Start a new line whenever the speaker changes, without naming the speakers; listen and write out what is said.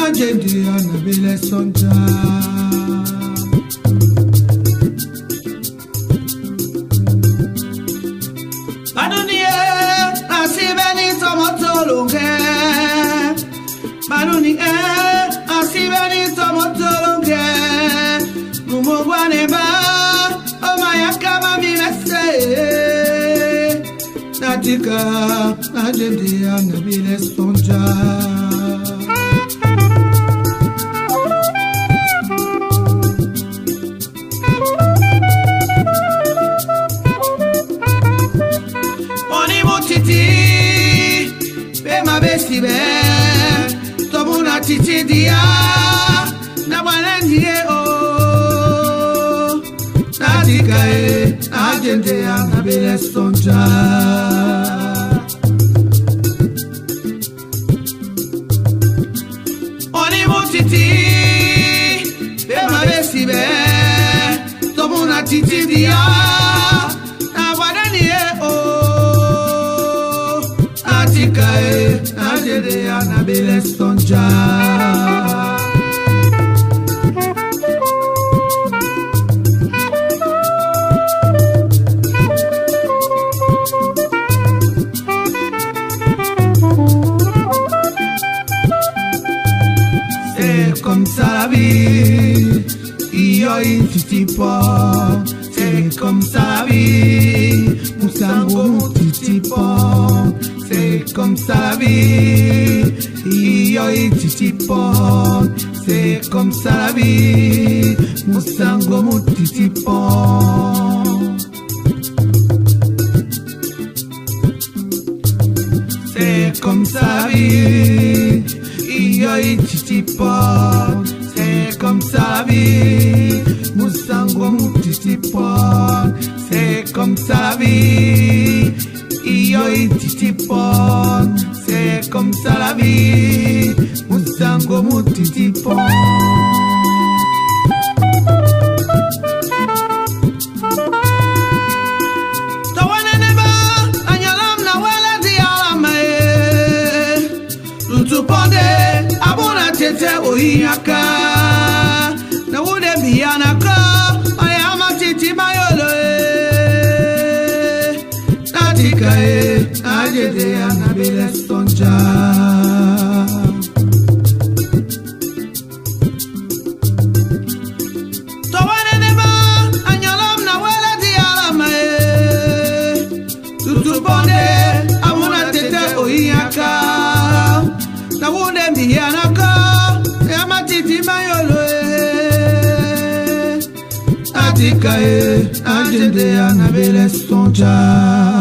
Ajendi anabile sonja. Madunie asibeni tomotolonge. Madunie asibeni tomotolonge. Mumogwane ba omayakama minase. Natika ajendi anabile sonja. Tomuna titi dia na banangie o nadikae agende anabele sonja oni mutiti be mabesibe tomuna titi dia na banangie o nadikae agende anabele sonja. C'est comme ça la vie, iyo intitipo. C'est comme ça la vie, musango mutitipo. C'est comme ça la vie, iyo intitipo. C'est comme ça la vie, musango mutitipo. C'est comme ça la vie, iyo intitipo. C'est comme ça la vie, musango mutitipo. C'est comme ça la vie, iyo intitipo. C'est comme ça la vie, musango mutitipo. Ohiaka na wude bianaka ayama titi mayolo natika ajede anabele sonja towane neba anyalam na wala dialama tutubonde abuna tete ohiaka na wude bianaka Adikae, agende anabele sonja.